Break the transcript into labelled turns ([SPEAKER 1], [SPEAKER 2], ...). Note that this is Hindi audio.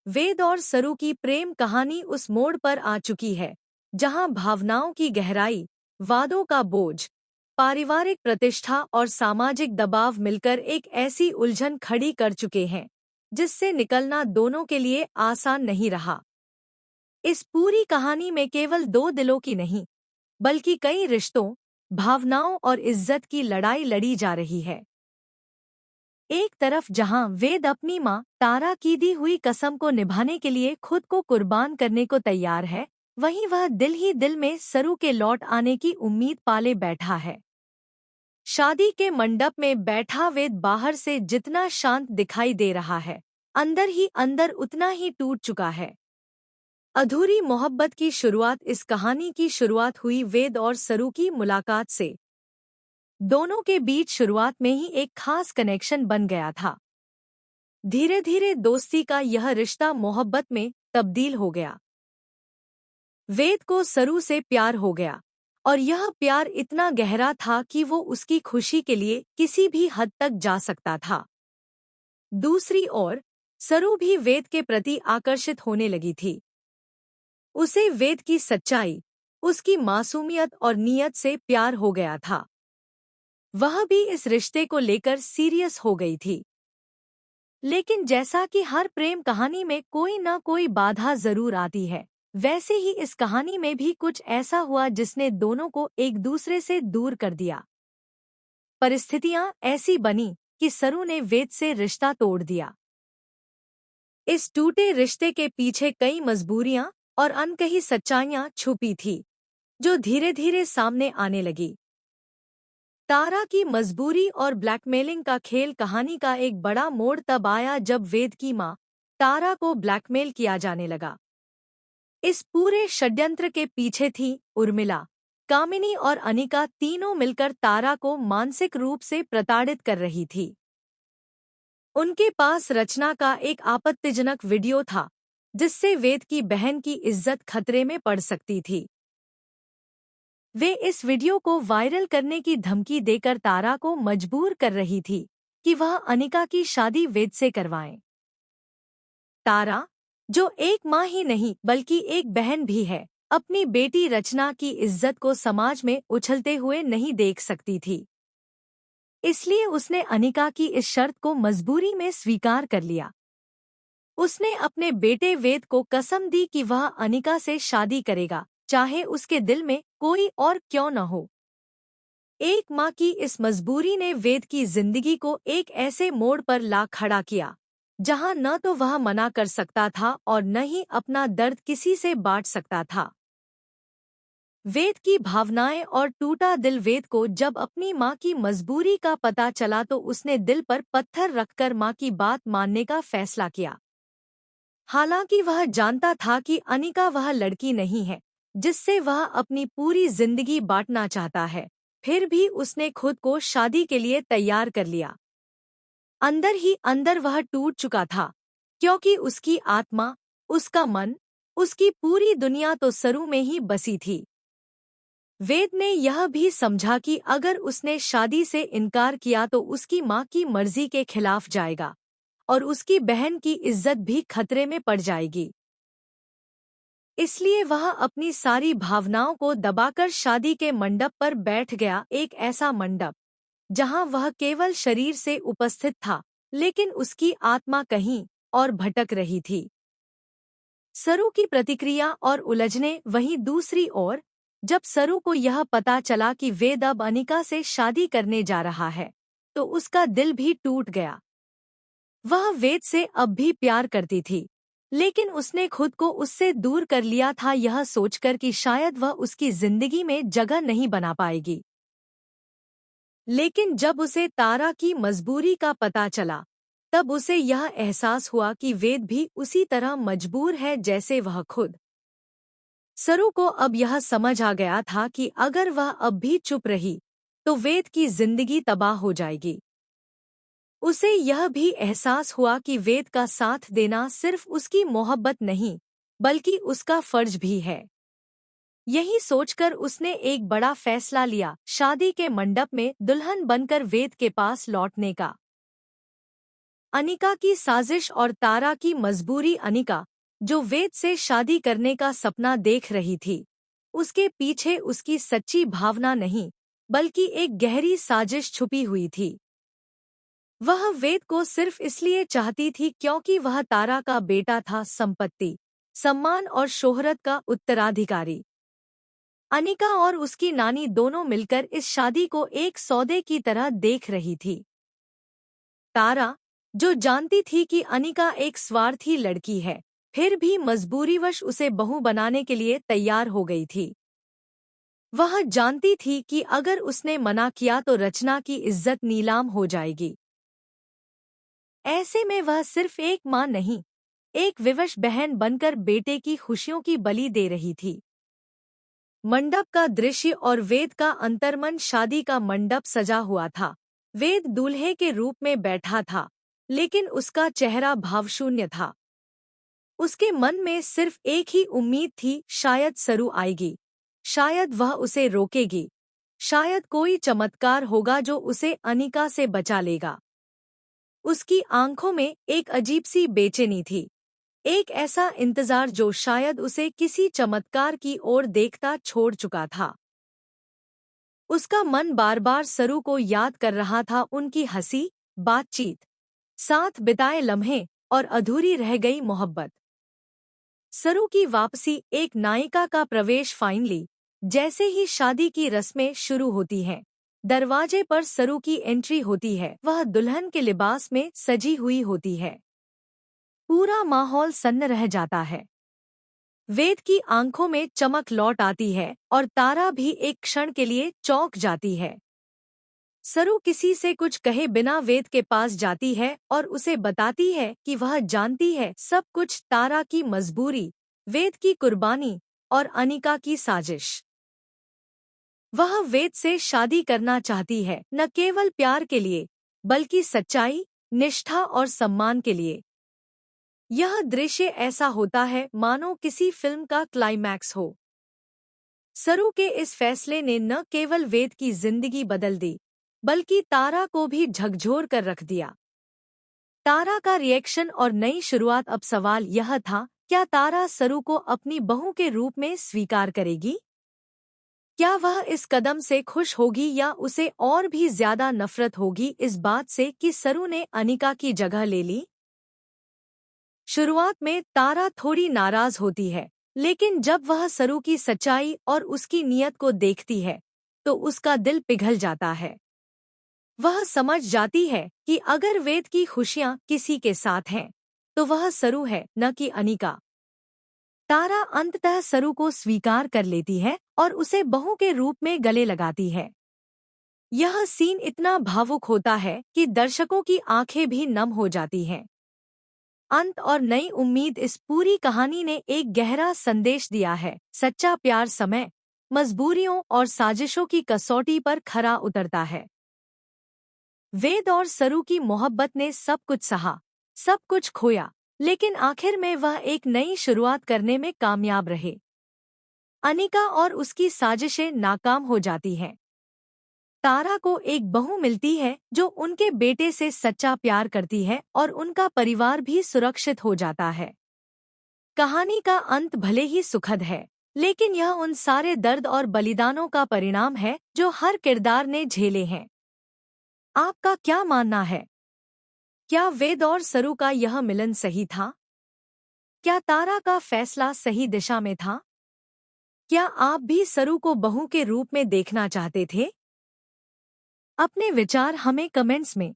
[SPEAKER 1] वेद और सरू की प्रेम कहानी उस मोड़ पर आ चुकी है जहां भावनाओं की गहराई, वादों का बोझ, पारिवारिक प्रतिष्ठा और सामाजिक दबाव मिलकर एक ऐसी उलझन खड़ी कर चुके हैं जिससे निकलना दोनों के लिए आसान नहीं रहा। इस पूरी कहानी में केवल दो दिलों की नहीं, बल्कि कई रिश्तों, भावनाओं और इज्जत की लड़ाई लड़ी जा रही है। एक तरफ जहां वेद अपनी मां तारा की दी हुई कसम को निभाने के लिए खुद को कुर्बान करने को तैयार है, वहीं वह दिल ही दिल में सरू के लौट आने की उम्मीद पाले बैठा है। शादी के मंडप में बैठा वेद बाहर से जितना शांत दिखाई दे रहा है, अंदर ही अंदर उतना ही टूट चुका है। अधूरी मोहब्बत की शुरुआत इस कहानी की शुरुआत हुई वेद और सरू की मुलाकात से। दोनों के बीच शुरुआत में ही एक खास कनेक्शन बन गया था। धीरे धीरे दोस्ती का यह रिश्ता मोहब्बत में तब्दील हो गया। वेद को सरू से प्यार हो गया और यह प्यार इतना गहरा था कि वो उसकी खुशी के लिए किसी भी हद तक जा सकता था। दूसरी ओर सरू भी वेद के प्रति आकर्षित होने लगी थी। उसे वेद की सच्चाई, उसकी मासूमियत और नीयत से प्यार हो गया था। वह भी इस रिश्ते को लेकर सीरियस हो गई थी। लेकिन जैसा कि हर प्रेम कहानी में कोई न कोई बाधा जरूर आती है, वैसे ही इस कहानी में भी कुछ ऐसा हुआ जिसने दोनों को एक दूसरे से दूर कर दिया। परिस्थितियां ऐसी बनी कि सरू ने वेद से रिश्ता तोड़ दिया। इस टूटे रिश्ते के पीछे कई मजबूरियां और अनकही सच्चाइयां छुपी थी, जो धीरे धीरे सामने आने लगी। तारा की मजबूरी और ब्लैकमेलिंग का खेल कहानी का एक बड़ा मोड़ तब आया जब वेद की मां तारा को ब्लैकमेल किया जाने लगा। इस पूरे षड्यंत्र के पीछे थी उर्मिला, कामिनी और अनिका, तीनों मिलकर तारा को मानसिक रूप से प्रताड़ित कर रही थी। उनके पास रचना का एक आपत्तिजनक वीडियो था जिससे वेद की बहन की इज्जत खतरे में पड़ सकती थी। वे इस वीडियो को वायरल करने की धमकी देकर तारा को मजबूर कर रही थी कि वह अनिका की शादी वेद से करवाएं। तारा, जो एक मां ही नहीं बल्कि एक बहन भी है, अपनी बेटी रचना की इज्जत को समाज में उछलते हुए नहीं देख सकती थी। इसलिए उसने अनिका की इस शर्त को मजबूरी में स्वीकार कर लिया। उसने अपने बेटे वेद को कसम दी कि वह अनिका से शादी करेगा, चाहे उसके दिल में कोई और क्यों न हो। एक मां की इस मजबूरी ने वेद की जिंदगी को एक ऐसे मोड़ पर ला खड़ा किया जहां न तो वह मना कर सकता था और न ही अपना दर्द किसी से बांट सकता था। वेद की भावनाएं और टूटा दिल। वेद को जब अपनी मां की मजबूरी का पता चला तो उसने दिल पर पत्थर रखकर मां की बात मानने का फैसला किया। हालांकि वह जानता था कि अनिका वह लड़की नहीं है जिससे वह अपनी पूरी जिंदगी बांटना चाहता है, फिर भी उसने खुद को शादी के लिए तैयार कर लिया। अंदर ही अंदर वह टूट चुका था, क्योंकि उसकी आत्मा, उसका मन, उसकी पूरी दुनिया तो सरू में ही बसी थी। वेद ने यह भी समझा कि अगर उसने शादी से इनकार किया तो उसकी मां की मर्जी के खिलाफ जाएगा और उसकी बहन की इज्जत भी खतरे में पड़ जाएगी। इसलिए वह अपनी सारी भावनाओं को दबाकर शादी के मंडप पर बैठ गया, एक ऐसा मंडप जहां वह केवल शरीर से उपस्थित था, लेकिन उसकी आत्मा कहीं और भटक रही थी। सरू की प्रतिक्रिया और उलझने। वहीं दूसरी ओर, जब सरू को यह पता चला कि वेद अब अनिका से शादी करने जा रहा है, तो उसका दिल भी टूट गया। वह वेद से अब भी प्यार करती थी, लेकिन उसने खुद को उससे दूर कर लिया था, यह सोचकर कि शायद वह उसकी जिंदगी में जगह नहीं बना पाएगी। लेकिन जब उसे तारा की मजबूरी का पता चला, तब उसे यह एहसास हुआ कि वेद भी उसी तरह मजबूर है जैसे वह खुद। सरू को अब यह समझ आ गया था कि अगर वह अब भी चुप रही तो वेद की जिंदगी तबाह हो जाएगी। उसे यह भी एहसास हुआ कि वेद का साथ देना सिर्फ उसकी मोहब्बत नहीं, बल्कि उसका फर्ज भी है। यही सोचकर उसने एक बड़ा फैसला लिया, शादी के मंडप में दुल्हन बनकर वेद के पास लौटने का। अनिका की साजिश और तारा की मजबूरी। अनिका, जो वेद से शादी करने का सपना देख रही थी, उसके पीछे उसकी सच्ची भावना नहीं, बल्कि एक गहरी साजिश छुपी हुई थी। वह वेद को सिर्फ इसलिए चाहती थी क्योंकि वह तारा का बेटा था, संपत्ति, सम्मान और शोहरत का उत्तराधिकारी। अनिका और उसकी नानी दोनों मिलकर इस शादी को एक सौदे की तरह देख रही थी। तारा, जो जानती थी कि अनिका एक स्वार्थी लड़की है, फिर भी मजबूरीवश उसे बहू बनाने के लिए तैयार हो गई थी। वह जानती थी कि अगर उसने मना किया तो रचना की इज्जत नीलाम हो जाएगी। ऐसे में वह सिर्फ एक मां नहीं, एक विवश बहन बनकर बेटे की खुशियों की बलि दे रही थी। मंडप का दृश्य और वेद का अंतर्मन। शादी का मंडप सजा हुआ था। वेद दूल्हे के रूप में बैठा था, लेकिन उसका चेहरा भावशून्य था। उसके मन में सिर्फ एक ही उम्मीद थी, शायद सरू आएगी, शायद वह उसे रोकेगी, शायद कोई चमत्कार होगा जो उसे अनिका से बचा लेगा। उसकी आंखों में एक अजीब सी बेचैनी थी, एक ऐसा इंतजार जो शायद उसे किसी चमत्कार की ओर देखता छोड़ चुका था। उसका मन बार बार सरू को याद कर रहा था, उनकी हंसी, बातचीत, साथ बिताए लम्हे और अधूरी रह गई मोहब्बत। सरू की वापसी, एक नायिका का प्रवेश। फाइनली, जैसे ही शादी की रस्में शुरू होती हैं, दरवाजे पर सरू की एंट्री होती है। वह दुल्हन के लिबास में सजी हुई होती है। पूरा माहौल सन्न रह जाता है। वेद की आंखों में चमक लौट आती है और तारा भी एक क्षण के लिए चौंक जाती है। सरू किसी से कुछ कहे बिना वेद के पास जाती है और उसे बताती है कि वह जानती है सब कुछ, तारा की मजबूरी, वेद की कुर्बानी और अनिका की साजिश। वह वेद से शादी करना चाहती है, न केवल प्यार के लिए, बल्कि सच्चाई, निष्ठा और सम्मान के लिए। यह दृश्य ऐसा होता है मानो किसी फिल्म का क्लाइमैक्स हो। सरू के इस फैसले ने न केवल वेद की जिंदगी बदल दी, बल्कि तारा को भी झकझोर कर रख दिया। तारा का रिएक्शन और नई शुरुआत। अब सवाल यह था, क्या तारा सरू को अपनी बहू के रूप में स्वीकार करेगी? क्या वह इस कदम से खुश होगी या उसे और भी ज्यादा नफरत होगी इस बात से कि सरू ने अनिका की जगह ले ली? शुरुआत में तारा थोड़ी नाराज होती है, लेकिन जब वह सरू की सच्चाई और उसकी नीयत को देखती है, तो उसका दिल पिघल जाता है। वह समझ जाती है कि अगर वेद की खुशियां किसी के साथ हैं, तो वह सरू है, न कि अनिका। तारा अंततः सरू को स्वीकार कर लेती है और उसे बहू के रूप में गले लगाती है। यह सीन इतना भावुक होता है कि दर्शकों की आंखें भी नम हो जाती हैं। अंत और नई उम्मीद। इस पूरी कहानी ने एक गहरा संदेश दिया है, सच्चा प्यार समय, मजबूरियों और साजिशों की कसौटी पर खरा उतरता है। वेद और सरू की मोहब्बत ने सब कुछ सहा, सब कुछ खोया, लेकिन आखिर में वह एक नई शुरुआत करने में कामयाब रहे। अनिका और उसकी साजिशें नाकाम हो जाती हैं। तारा को एक बहू मिलती है जो उनके बेटे से सच्चा प्यार करती है और उनका परिवार भी सुरक्षित हो जाता है। कहानी का अंत भले ही सुखद है, लेकिन यह उन सारे दर्द और बलिदानों का परिणाम है जो हर किरदार ने झेले हैं। आपका क्या मानना है? क्या वेद और सरू का यह मिलन सही था? क्या तारा का फैसला सही दिशा में था? क्या आप भी सरू को बहू के रूप में देखना चाहते थे? अपने विचार हमें कमेंट्स में